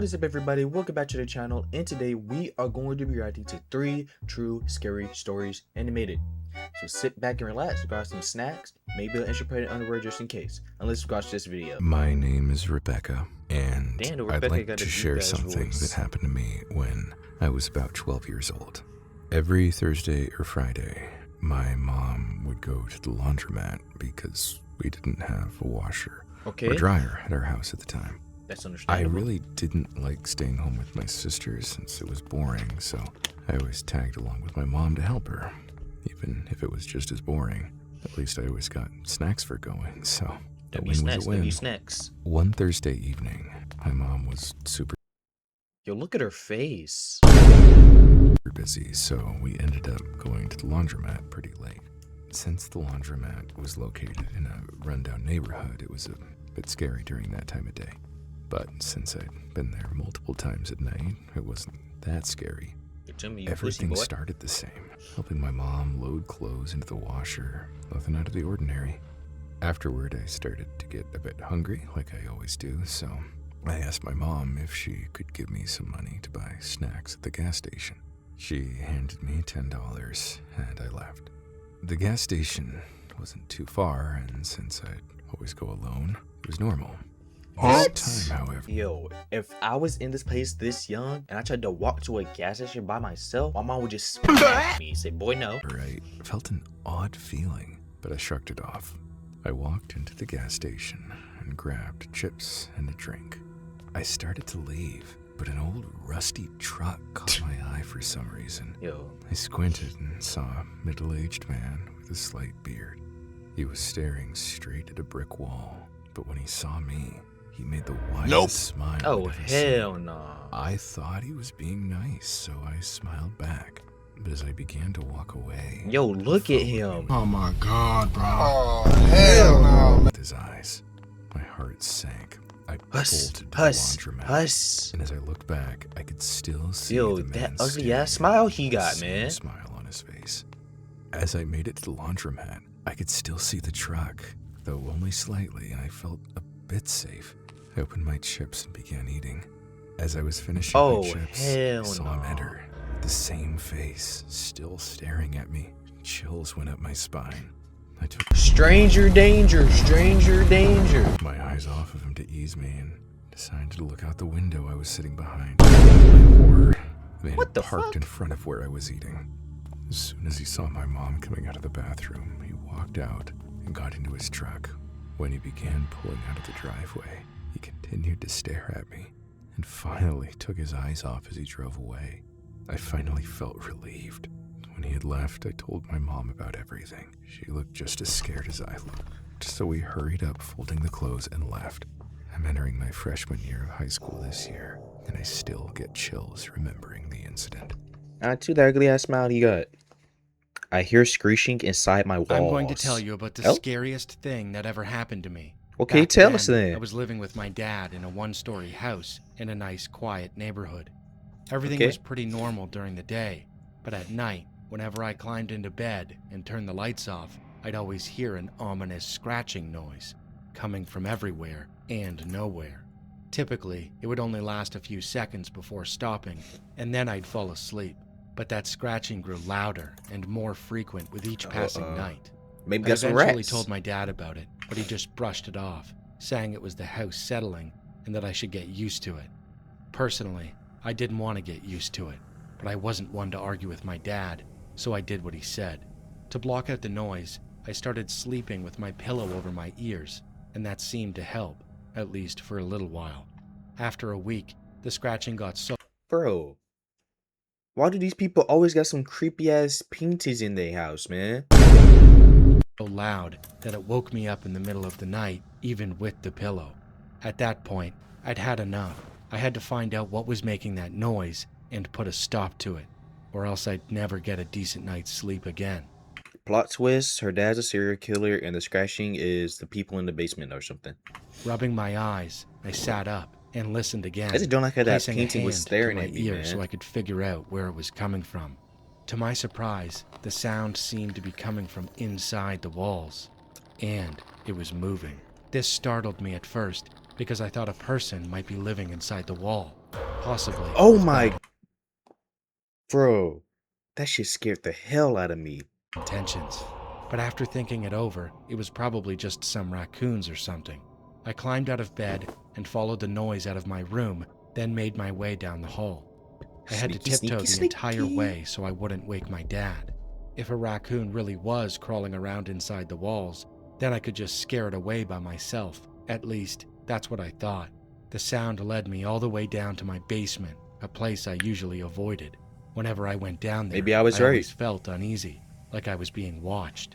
What is up, everybody? Welcome back to the channel, and today we are going to be reacting to 3 true scary stories animated. So sit back and relax, grab some snacks, maybe an interpreted underwear just in case, and let's watch this video. My name is Rebecca, and Damn, I'd like got to a share deep-ass something voice. that happened to me when I was about 12 years old. Every Thursday or Friday, my mom would go to the laundromat because we didn't have a washer or dryer at our house at the time. That's I understandable. really didn't like staying home with my sister since it was boring, so I always tagged along with my mom to help her. Even if it was just as boring, at least I always got snacks for going, so a win was a win. Snacks. One Thursday evening, my mom was super Yo, look at her face. busy, so we ended up going to the laundromat pretty late. Since the laundromat was located in a rundown neighborhood, it was a bit scary during that time of day. But since I'd been there multiple times at night, it wasn't that scary. Everything started the same, helping my mom load clothes into the washer, nothing out of the ordinary. Afterward, I started to get a bit hungry, like I always do, so I asked my mom if she could give me some money to buy snacks at the gas station. She handed me $10, and I left. The gas station wasn't too far, and since I'd always go alone, it was normal. This time, however, Yo, if I was in this place this young and I tried to walk to a gas station by myself, my mom would just smack me and say, boy, no. I felt an odd feeling, but I shrugged it off. I walked into the gas station and grabbed chips and a drink. I started to leave, but an old rusty truck caught my eye for some reason. Yo, I squinted and saw a middle-aged man with a slight beard. He was staring straight at a brick wall, but when he saw me, he made the widest smile. oh, I'd ever seen. hell no. I thought he was being nice, so I smiled back. But as I began to walk away, Yo, look at him. Oh my God, bro. Oh, hell no. with his eyes, my heart sank. I bolted to the laundromat, Huss. and as I looked back, I could still see Yo, the that man ugly ass staring smile he with the got, same man. smile on his face. As I made it to the laundromat, I could still see the truck, though only slightly, and I felt a bit safe. I opened my chips and began eating. As I was finishing my chips, I hell saw him no. enter. The same face, still staring at me. Chills went up my spine. I took Stranger danger, stranger danger. my eyes off of him to ease me and decided to look out the window I was sitting behind. To my horror, the man What the parked fuck? in front of where I was eating. As soon as he saw my mom coming out of the bathroom, he walked out and got into his truck. When he began pulling out of the driveway, he continued to stare at me and finally took his eyes off as he drove away. I finally felt relieved. When he had left, I told my mom about everything. She looked just as scared as I looked, so we hurried up, folding the clothes, and left. I'm entering my freshman year of high school this year, and I still get chills remembering the incident. To the ugly ass smile he got. I hear screeching inside my walls. I'm going to tell you about the Oh? scariest thing that ever happened to me. Okay, Back tell us then, then. I was living with my dad in a one-story house in a nice, quiet neighborhood. Everything Okay. was pretty normal during the day, but at night, whenever I climbed into bed and turned the lights off, I'd always hear an ominous scratching noise coming from everywhere and nowhere. Typically, it would only last a few seconds before stopping, and then I'd fall asleep. But that scratching grew louder and more frequent with each passing night. Maybe I got some eventually rats. told my dad about it, but he just brushed it off, saying it was the house settling and that I should get used to it. Personally, I didn't want to get used to it, but I wasn't one to argue with my dad, so I did what he said. To block out the noise, I started sleeping with my pillow over my ears, and that seemed to help, at least for a little while. After a week, the scratching got so Bro, why do these people always got some creepy ass paintings in their house, man? loud that it woke me up in the middle of the night, even with the pillow. At that point, I'd had enough. I had to find out what was making that noise and put a stop to it, or else I'd never get a decent night's sleep again. Plot twist, her dad's a serial killer and the scratching is the people in the basement or something. Rubbing my eyes, I sat up and listened again. I just don't like how that placing a painting was hand staring to my at me, ear man. so I could figure out where it was coming from. To my surprise, the sound seemed to be coming from inside the walls, and it was moving. This startled me at first because I thought a person might be living inside the wall. possibly. Oh with my, bad bro. That shit scared the hell out of me. intentions. But after thinking it over, it was probably just some raccoons or something. I climbed out of bed and followed the noise out of my room, then made my way down the hall. I had to Sneaky, tiptoe sneaky, the entire sneaky. way so I wouldn't wake my dad. If a raccoon really was crawling around inside the walls, then I could just scare it away by myself. At least, that's what I thought. The sound led me all the way down to my basement, a place I usually avoided. Whenever I went down there, Maybe I was right. always felt uneasy, like I was being watched.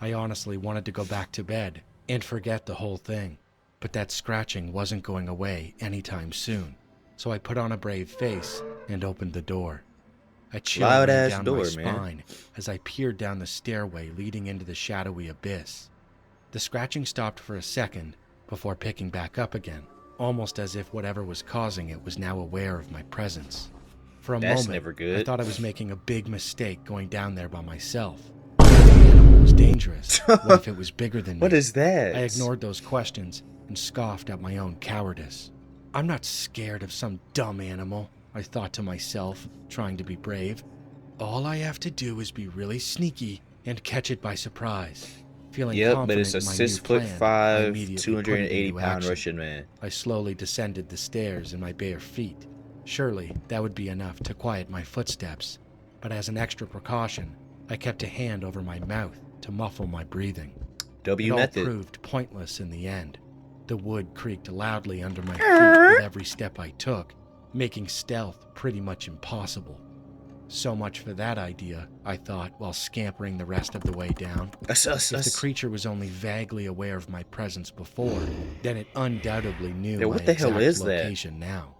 I honestly wanted to go back to bed and forget the whole thing, but that scratching wasn't going away anytime soon, so I put on a brave face and opened the door. A chill Loud ran ass down door, my man. spine as I peered down the stairway leading into the shadowy abyss. The scratching stopped for a second before picking back up again, almost as if whatever was causing it was now aware of my presence. For a That's moment, never I good. thought I was making a big mistake going down there by myself. What if the animal was dangerous? What if it was bigger than me? What is that? I ignored those questions and scoffed at my own cowardice. I'm not scared of some dumb animal, I thought to myself, trying to be brave. All I have to do is be really sneaky and catch it by surprise. Feeling Yep, but confident it's a in my new 6'5", plan, I immediately put it 280 into pound action. Russian man. I slowly descended the stairs in my bare feet. Surely that would be enough to quiet my footsteps, but as an extra precaution, I kept a hand over my mouth to muffle my breathing. W It all method. proved pointless in the end. The wood creaked loudly under my feet with every step I took, making stealth pretty much impossible. So much for that idea, I thought, while scampering the rest of the way down. Us. If the creature was only vaguely aware of my presence before, then it undoubtedly knew Yeah, my what the hell exact is that? location now.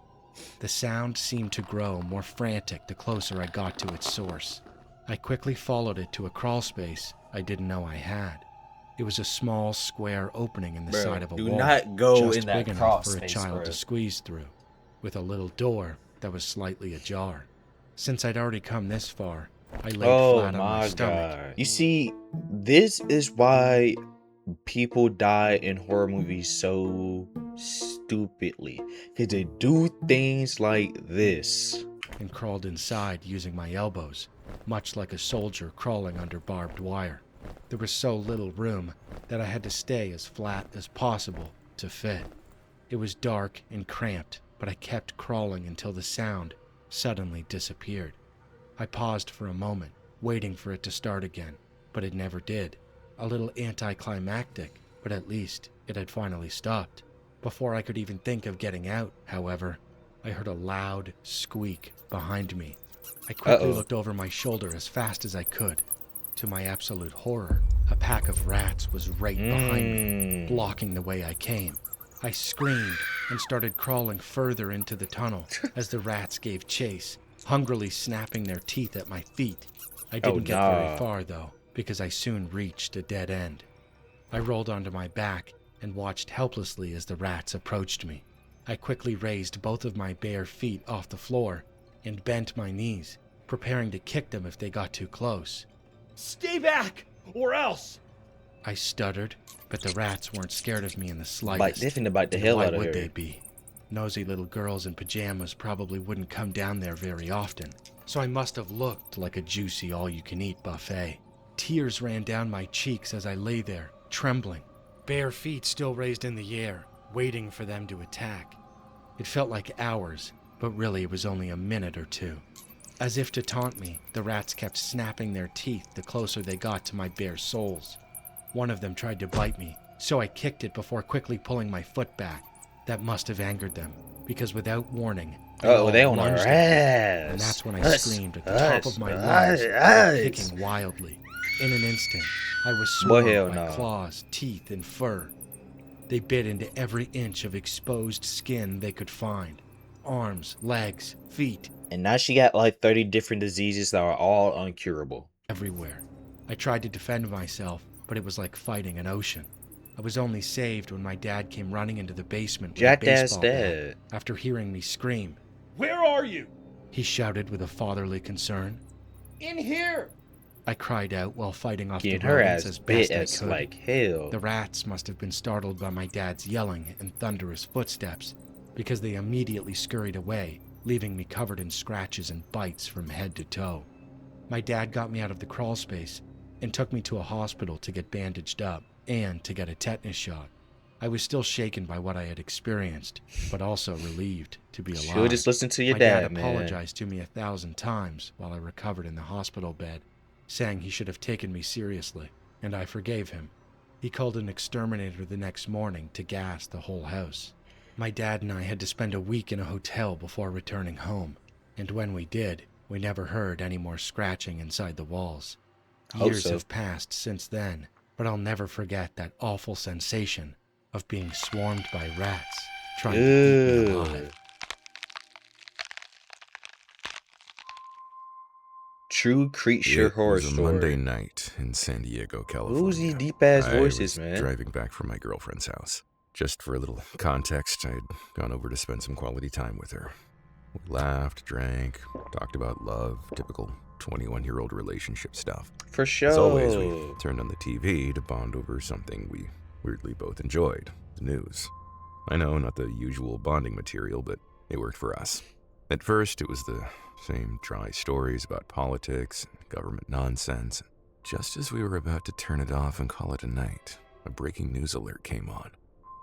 The sound seemed to grow more frantic the closer I got to its source. I quickly followed it to a crawl space I didn't know I had. It was a small square opening in the Bro, side of a do wall, not go just in that big crawl enough for a space, child bro. to squeeze through, with a little door that was slightly ajar. Since I'd already come this far, I laid Oh flat on my my stomach. god. You see, this is why people die in horror movies so stupidly. Because they do things like this. And crawled inside using my elbows, much like a soldier crawling under barbed wire. There was so little room that I had to stay as flat as possible to fit. It was dark and cramped, but I kept crawling until the sound suddenly disappeared. I paused for a moment, waiting for it to start again, but it never did. A little anticlimactic, but at least it had finally stopped. Before I could even think of getting out, however, I heard a loud squeak behind me. I quickly Uh-oh. looked over my shoulder as fast as I could. To my absolute horror, a pack of rats was right behind me, blocking the way I came. I screamed and started crawling further into the tunnel as the rats gave chase, hungrily snapping their teeth at my feet. I didn't get very far, though, because I soon reached a dead end. I rolled onto my back and watched helplessly as the rats approached me. I quickly raised both of my bare feet off the floor and bent my knees, preparing to kick them if they got too close. Stay back, or else! I stuttered, but the rats weren't scared of me in the Bite, slightest. they finna bite the And hell why out of would her. they be? Nosy little girls in pajamas probably wouldn't come down there very often, so I must have looked like a juicy all-you-can-eat buffet. Tears ran down my cheeks as I lay there, trembling, bare feet still raised in the air, waiting for them to attack. It felt like hours, but really it was only a minute or two. As if to taunt me, the rats kept snapping their teeth the closer they got to my bare soles. One of them tried to bite me, so I kicked it before quickly pulling my foot back. That must have angered them, because without warning, Oh, they all on our lunged at me, ass. and that's when I Us, screamed at the us, top of my us, lungs, us. kicking wildly. In an instant, I was Boy, swarmed hell by no. claws, teeth, and fur. They bit into every inch of exposed skin they could find. Arms, legs, feet, And now she got like 30 different diseases that are all uncurable. everywhere. I tried to defend myself, but it was like fighting an ocean. I was only saved when my dad came running into the basement with a Jackass baseball bat dad. after hearing me scream. Where are you? He shouted with a fatherly concern. In here! I cried out while fighting off Getting the her rodents ass as bit best I as could. like hell. The rats must have been startled by my dad's yelling and thunderous footsteps, because they immediately scurried away leaving me covered in scratches and bites from head to toe. My dad got me out of the crawl space and took me to a hospital to get bandaged up and to get a tetanus shot. I was still shaken by what I had experienced, but also relieved to be alive. Should just listen to your My dad, dad man. apologized to me 1,000 times while I recovered in the hospital bed, saying he should have taken me seriously, and I forgave him. He called an exterminator the next morning to gas the whole house. My dad and I had to spend a week in a hotel before returning home, and when we did, we never heard any more scratching inside the walls. Hope Years so. have passed since then, but I'll never forget that awful sensation of being swarmed by rats trying to eat me alive. True creature It horror was a story. Monday night in San Diego, California. Who's these deep ass voices, I was man? driving back from my girlfriend's house. Just for a little context, I had gone over to spend some quality time with her. We laughed, drank, talked about love, typical 21-year-old relationship stuff. For sure. As always, we turned on the TV to bond over something we weirdly both enjoyed, the news. I know, not the usual bonding material, but it worked for us. At first, it was the same dry stories about politics and government nonsense. Just as we were about to turn it off and call it a night, a breaking news alert came on.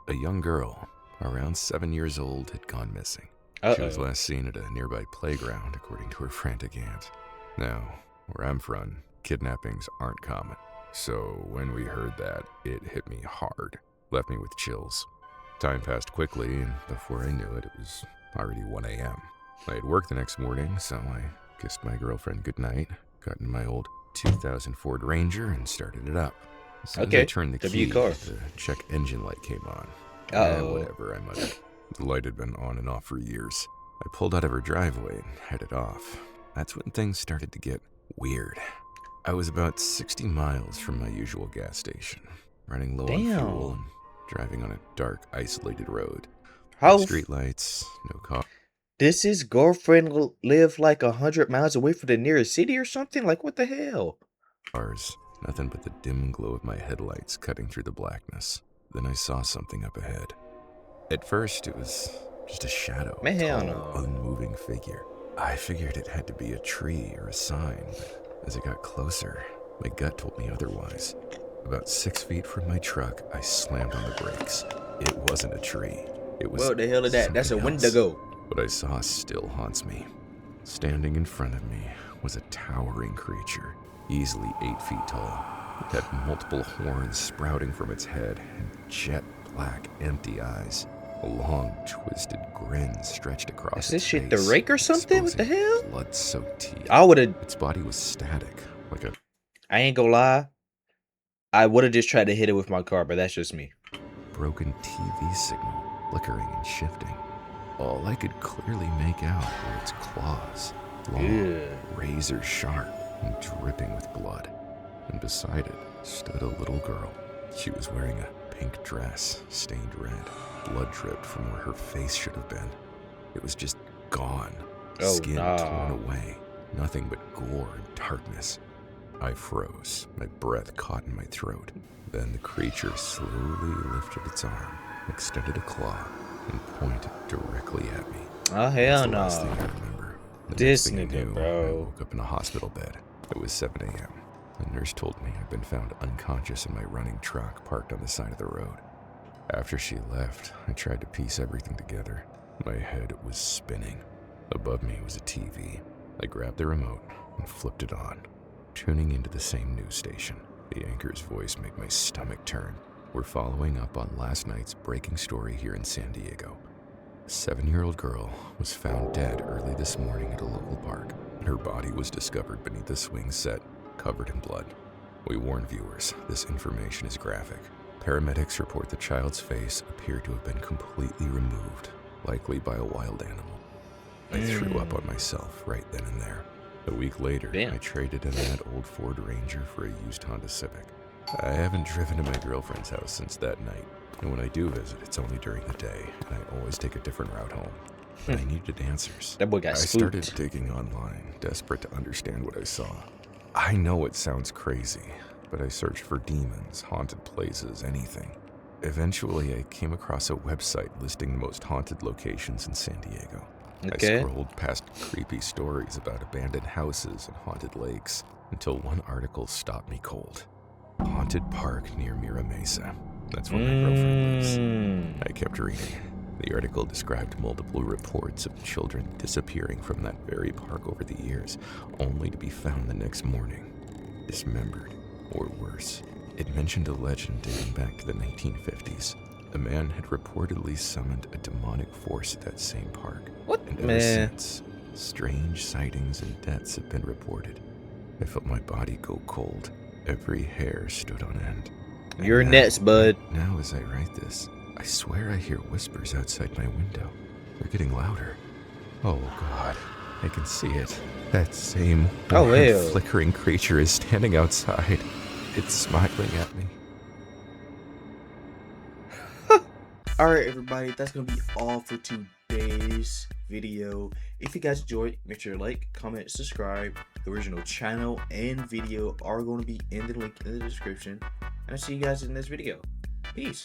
A young girl, around 7 years old, had gone missing. She was last seen at a nearby playground, according to her frantic aunt. Now, where I'm from, kidnappings aren't common. So when we heard that, it hit me hard, left me with chills. Time passed quickly, and before I knew it, it was already 1 a.m. I had work the next morning, so I kissed my girlfriend goodnight, got in my old 2000 Ford Ranger, and started it up. As soon as I turned the key, car. the check engine light came on. Whatever, I muttered. The light had been on and off for years. I pulled out of her driveway and headed off. That's when things started to get weird. I was about 60 miles from my usual gas station, running low on fuel and driving on a dark, isolated road. How No street lights, no car. Does his girlfriend live like 100 miles away from the nearest city or something? Like, what the hell? Cars, nothing but the dim glow of my headlights cutting through the blackness. Then I saw something up ahead. At first, it was just a shadow, Man, hell tall, no. unmoving figure. I figured it had to be a tree or a sign, but as it got closer, my gut told me otherwise. About 6 feet from my truck, I slammed on the brakes. It wasn't a tree. It was What the hell is that? That's a something else. Wendigo. What I saw still haunts me. Standing in front of me was a towering creature, easily 8 feet tall. It had multiple horns sprouting from its head and jet black, empty eyes. A long, twisted grin stretched across Is this its shit the face, Rake or something? What the exposing hell? blood-soaked teeth. I would have. Its body was static, like a I ain't gonna lie. I would have just tried to hit it with my car, but that's just me. broken TV signal, flickering and shifting. All I could clearly make out were its claws, long, razor sharp, and dripping with blood. And beside it stood a little girl. She was wearing a pink dress, stained red. Blood dripped from where her face should have been. It was just gone. Oh, Skin nah. torn away. Nothing but gore and darkness. I froze, my breath caught in my throat. Then the creature slowly lifted its arm, extended a claw, and pointed directly at me. Oh, hell That's the no. last thing I remember. The This next thing I nigga, knew, bro. I woke up in a hospital bed. It was 7 a.m. The nurse told me I'd been found unconscious in my running truck parked on the side of the road. After she left, I tried to piece everything together. My head was spinning. Above me was a TV. I grabbed the remote and flipped it on, tuning into the same news station. The anchor's voice made my stomach turn. We're following up on last night's breaking story here in San Diego. A 7-year-old girl was found dead early this morning at a local park. Her body was discovered beneath a swing set, covered in blood. We warn viewers, this information is graphic. Paramedics report the child's face appeared to have been completely removed, likely by a wild animal. I threw up on myself right then and there. A week later, Damn. I traded in that old Ford Ranger for a used Honda Civic. I haven't driven to my girlfriend's house since that night, and when I do visit, it's only during the day, and I always take a different route home. But I needed answers. That boy got I spooked. started digging online, desperate to understand what I saw. I know it sounds crazy, but I searched for demons, haunted places, anything. Eventually, I came across a website listing the most haunted locations in San Diego. Okay. I scrolled past creepy stories about abandoned houses and haunted lakes until one article stopped me cold. Haunted park near Mira Mesa. That's where my girlfriend lives. I kept reading. The article described multiple reports of children disappearing from that very park over the years, only to be found the next morning, dismembered, or worse. It mentioned a legend dating back to the 1950s. A man had reportedly summoned a demonic force at that same park. What? And ever since, strange sightings and deaths have been reported. I felt my body go cold. Every hair stood on end. And You're now- next, bud. Now as I write this, I swear I hear whispers outside my window. They're getting louder. Oh God, I can see it. That same Oh, warm, ew. flickering creature is standing outside. It's smiling at me. Alright, everybody, that's going to be all for today's video. If you guys enjoyed, make sure to like, comment, subscribe. The original channel and video are going to be in the link in the description. And I'll see you guys in this video. Peace.